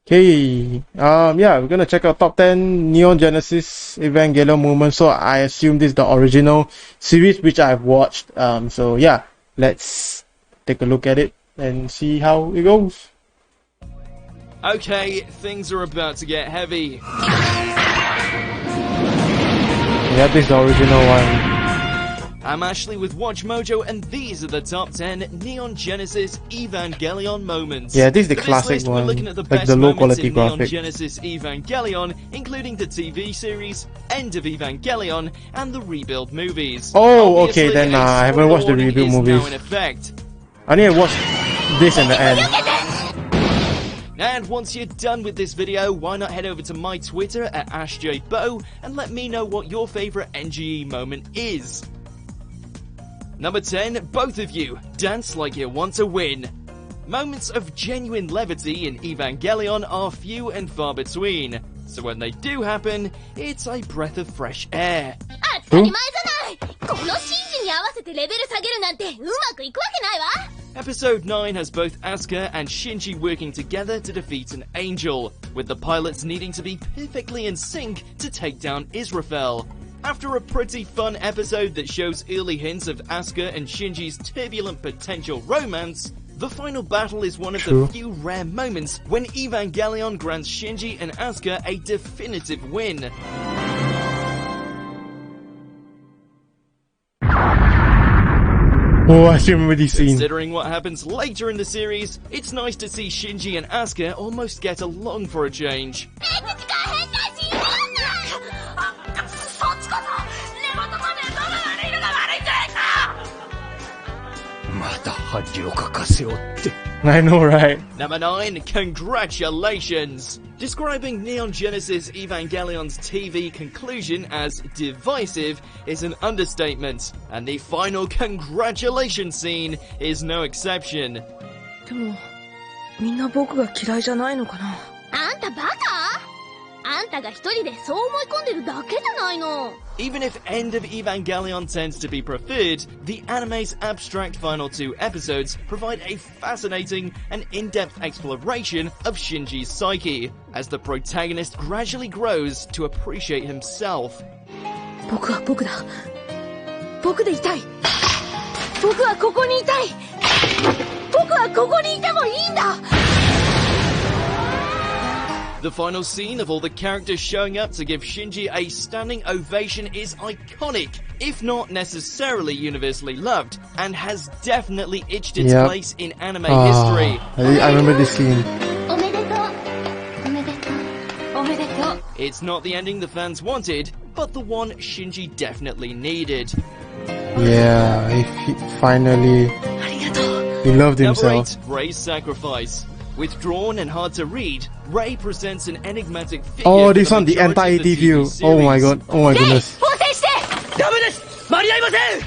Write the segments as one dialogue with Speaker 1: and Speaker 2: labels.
Speaker 1: Okay, yeah, we're gonna check out top 10 Neon Genesis Evangelion moments. So I assume this is the original series which I've watched. So yeah, let's take a look at it and see how it goes.
Speaker 2: Okay, things are about to get heavy.
Speaker 1: Yeah, this is the original one.
Speaker 2: I'm Ashley with Watch Mojo, and these are the top 10 Neon Genesis Evangelion moments.
Speaker 1: Yeah, this is the
Speaker 2: For
Speaker 1: classic
Speaker 2: list,
Speaker 1: one,
Speaker 2: we're looking at the
Speaker 1: like
Speaker 2: best
Speaker 1: the low
Speaker 2: moments
Speaker 1: quality
Speaker 2: in Neon
Speaker 1: graphic.
Speaker 2: Genesis Evangelion, including the TV series, End of Evangelion, and the Rebuild movies.
Speaker 1: Oh, okay,
Speaker 2: Obviously,
Speaker 1: then
Speaker 2: a
Speaker 1: I haven't watched the
Speaker 2: spoiler
Speaker 1: Rebuild
Speaker 2: warning is
Speaker 1: movies.
Speaker 2: now in effect.
Speaker 1: I need to watch this in the end.
Speaker 2: And once you're done with this video, why not head over to my Twitter at AshJBo and let me know what your favourite NGE moment is. Number 10, both of you, dance like you want to win. Moments of genuine levity in Evangelion are few and far between, so when they do happen, it's a breath of fresh air. Episode 9 has both Asuka and Shinji working together to defeat an angel, with the pilots needing to be perfectly in sync to take down Israfel. After a pretty fun episode that shows early hints of Asuka and Shinji's turbulent potential romance, the final battle is one of the few rare moments when Evangelion grants Shinji and Asuka a definitive win.
Speaker 1: Oh, I still remember this scene.
Speaker 2: Considering what happens later in the series, it's nice to see Shinji and Asuka almost get along for a change.
Speaker 1: I know, right?
Speaker 2: Number 9, congratulations! Describing Neon Genesis Evangelion's TV conclusion as divisive is an understatement, and the final congratulations scene is no exception. Even if End of Evangelion tends to be preferred, the anime's abstract final 2 episodes provide a fascinating and in-depth exploration of Shinji's psyche, as the protagonist gradually grows to appreciate himself. The final scene of all the characters showing up to give Shinji a standing ovation is iconic, if not necessarily universally loved, and has definitely itched its place in anime history.
Speaker 1: I remember this scene.
Speaker 2: It's not the ending the fans wanted, but the one Shinji definitely needed.
Speaker 1: Yeah, he finally... He loved himself.
Speaker 2: Number 8, Rey's Sacrifice. Withdrawn and hard to read, Rey presents an enigmatic figure.
Speaker 1: Oh, this one, the anti-AT view. Oh my god. Oh my goodness.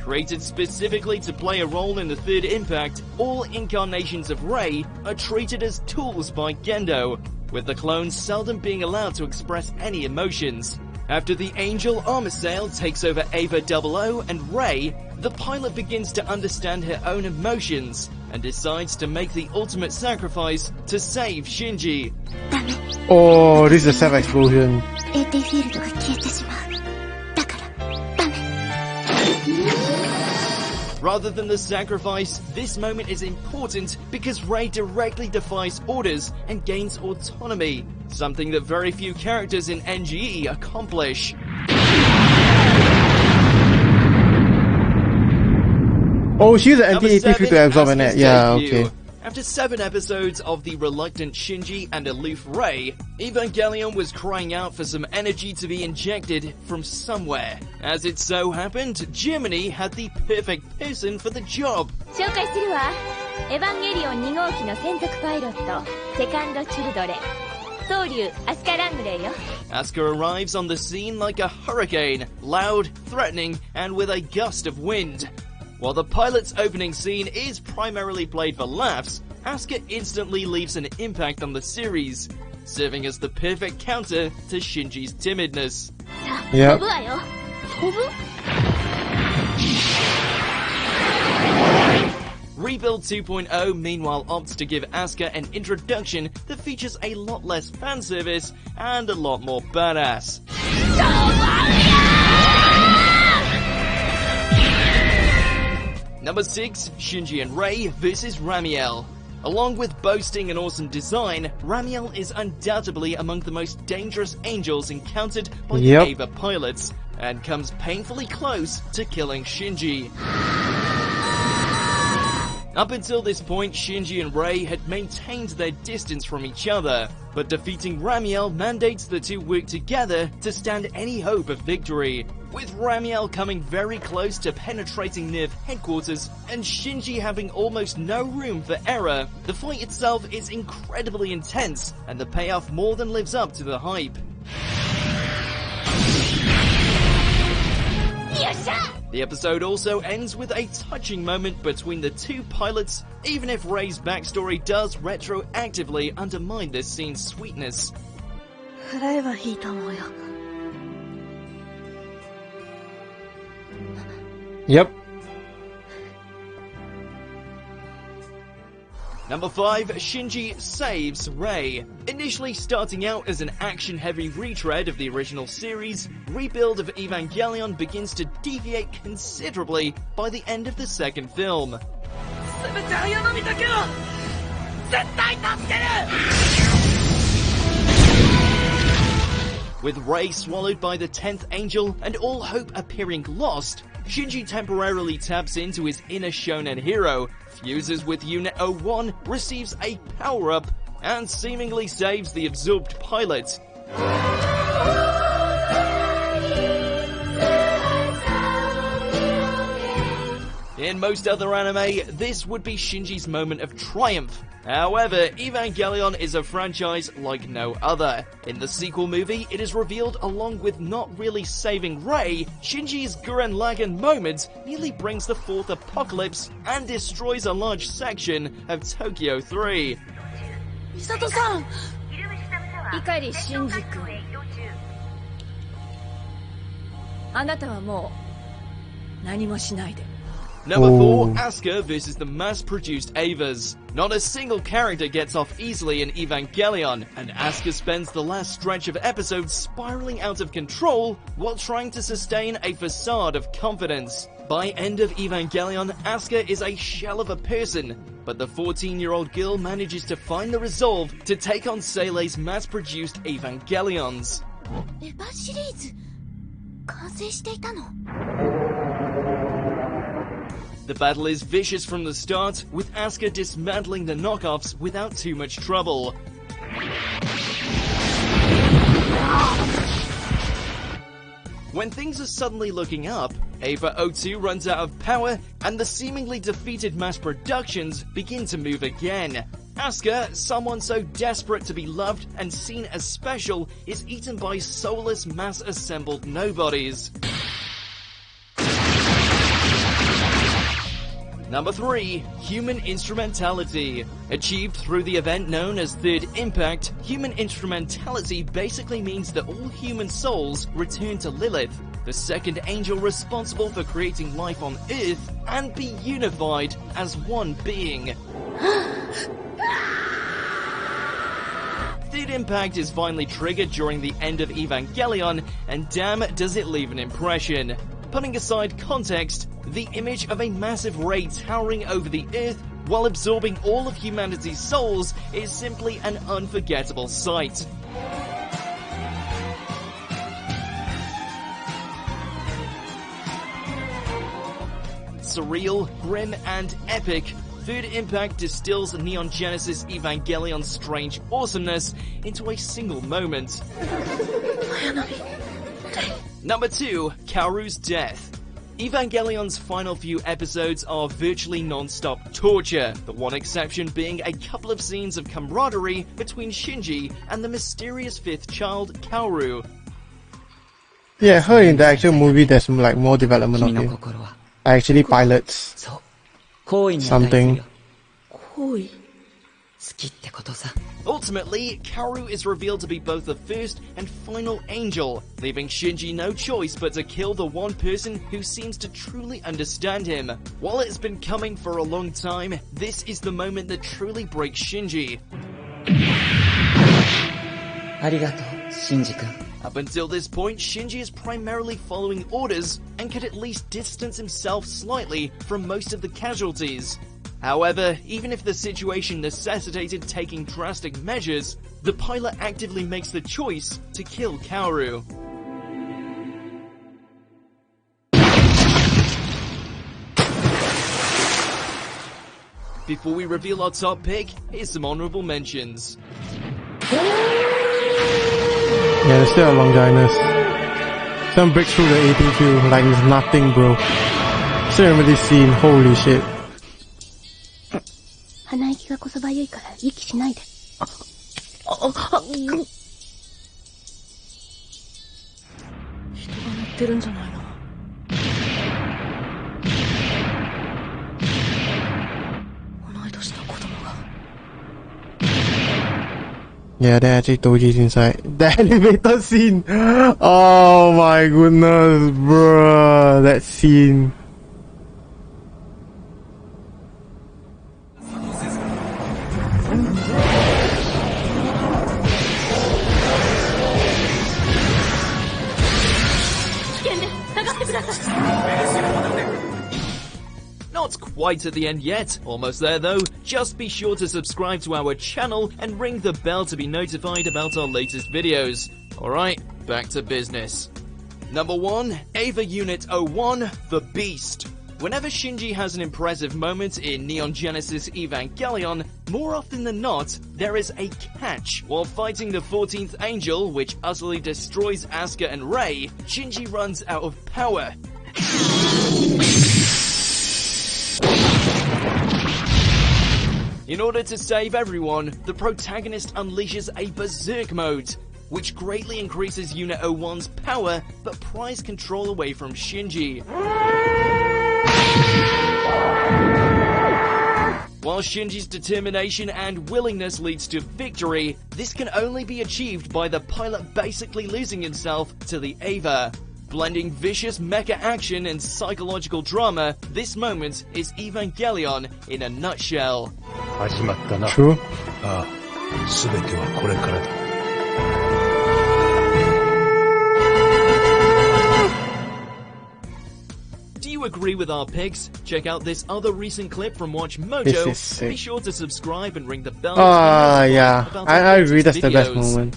Speaker 2: Created specifically to play a role in the third impact, all incarnations of Rey are treated as tools by Gendo, with the clones seldom being allowed to express any emotions. After the Angel armor sale takes over Ava 00 and Rey, the pilot begins to understand her own emotions and decides to make the ultimate sacrifice to save Shinji.
Speaker 1: Oh, this is a self-explosion.
Speaker 2: Rather than the sacrifice, this moment is important because Rey directly defies orders and gains autonomy, something that very few characters in NGE accomplish.
Speaker 1: Oh, she's an anti-AT view to absorb in it. Yeah, okay.
Speaker 2: After 7 episodes of the reluctant Shinji and aloof Rey, Evangelion was crying out for some energy to be injected from somewhere. As it so happened, Germany had the perfect person for the job.
Speaker 3: Evangelion 2号機の専属パイロット、セカンドチルドレン。宗竜、アスカラングレーよ。
Speaker 2: Asuka arrives on the scene like a hurricane, loud, threatening, and with a gust of wind. While the pilot's opening scene is primarily played for laughs, Asuka instantly leaves an impact on the series, serving as the perfect counter to Shinji's timidness.
Speaker 1: Yeah.
Speaker 2: Rebuild 2.0 meanwhile opts to give Asuka an introduction that features a lot less fan service and a lot more badass. Number 6, Shinji and Rei vs Ramiel. Along with boasting an awesome design, Ramiel is undoubtedly among the most dangerous angels encountered by the Eva pilots, and comes painfully close to killing Shinji. Up until this point, Shinji and Rei had maintained their distance from each other, but defeating Ramiel mandates the two work together to stand any hope of victory. With Ramiel coming very close to penetrating NIV headquarters, and Shinji having almost no room for error, the fight itself is incredibly intense, and the payoff more than lives up to the hype. The episode also ends with a touching moment between the two pilots, even if Rei's backstory does retroactively undermine this scene's sweetness.
Speaker 1: Yep.
Speaker 2: Number 5, Shinji saves Rei. Initially starting out as an action-heavy retread of the original series, Rebuild of Evangelion begins to deviate considerably by the end of the second film. With Rei swallowed by the 10th angel and all hope appearing lost, Shinji temporarily taps into his inner shonen hero, fuses with Unit 01, receives a power-up, and seemingly saves the absorbed pilot. In most other anime, this would be Shinji's moment of triumph. However, Evangelion is a franchise like no other. In the sequel movie, it is revealed along with not really saving Rei, Shinji's Gurren Lagann moment nearly brings the fourth apocalypse and destroys a large section of Tokyo 3.
Speaker 3: Misato-san! Ikari Shinji-kun. あなたはもう何もしないで。
Speaker 2: Number 4, Asuka vs the mass-produced Evas. Not a single character gets off easily in Evangelion, and Asuka spends the last stretch of episodes spiraling out of control while trying to sustain a facade of confidence. By end of Evangelion, Asuka is a shell of a person, but the 14-year-old girl manages to find the resolve to take on Seilei's mass-produced Evangelions.
Speaker 3: エヴァシリーズ完成していたの?
Speaker 2: The battle is vicious from the start, with Asuka dismantling the knockoffs without too much trouble. When things are suddenly looking up, Eva O2 runs out of power, and the seemingly defeated mass productions begin to move again. Asuka, someone so desperate to be loved and seen as special, is eaten by soulless mass-assembled nobodies. Number 3, Human Instrumentality. Achieved through the event known as Third Impact, Human Instrumentality basically means that all human souls return to Lilith, the second angel responsible for creating life on Earth, and be unified as one being. Third Impact is finally triggered during the end of Evangelion, and damn does it leave an impression. Putting aside context, the image of a massive ray towering over the Earth while absorbing all of humanity's souls is simply an unforgettable sight. Surreal, grim, and epic, Third Impact distills Neon Genesis Evangelion's strange awesomeness into a single moment. Number 2, Kaoru's death. Evangelion's final few episodes are virtually non-stop torture, the one exception being a couple of scenes of camaraderie between Shinji and the mysterious fifth child, Kaoru.
Speaker 1: Yeah, I heard in the actual movie there's like more development of him. Actually pilots something.
Speaker 4: きってことさ。
Speaker 2: Ultimately, Kaoru is revealed to be both the first and final angel, leaving Shinji no choice but to kill the one person who seems to truly understand him. While it's been coming for a long time, this is the moment that truly breaks Shinji.
Speaker 4: ありがとう、シンジ君。
Speaker 2: Up until this point, Shinji is primarily following orders and could at least distance himself slightly from most of the casualties. However, even if the situation necessitated taking drastic measures, the pilot actively makes the choice to kill Kaoru. Before we reveal our top pick, here's some honorable mentions.
Speaker 1: Yeah, there's still a Longinus. Some break through the 82 like it's nothing, bro. Still remember this scene, holy shit.
Speaker 3: 鼻息がこそばゆいから息しないで。人が乗ってるんじゃないの。同い年の子供が。
Speaker 1: Yeah, there actually Doji's inside. The elevator scene! Oh my goodness, bro. That scene.
Speaker 2: Not quite at the end yet, almost there though. Just be sure to subscribe to our channel and ring the bell to be notified about our latest videos. Alright, back to business. Number 1, Eva Unit 01, The Beast. Whenever Shinji has an impressive moment in Neon Genesis Evangelion, more often than not, there is a catch. While fighting the 14th Angel, which utterly destroys Asuka and Rei, Shinji runs out of power. In order to save everyone, the protagonist unleashes a Berserk mode, which greatly increases Unit 01's power but pries control away from Shinji. While Shinji's determination and willingness leads to victory, this can only be achieved by the pilot basically losing himself to the Eva. Blending vicious mecha action and psychological drama, this moment is Evangelion in a nutshell.
Speaker 1: True.
Speaker 2: Do you agree with our picks? Check out this other recent clip from Watch Mojo.
Speaker 1: This is sick.
Speaker 2: Be sure to subscribe and ring the bell.
Speaker 1: Yeah. I agree, that's the best moment.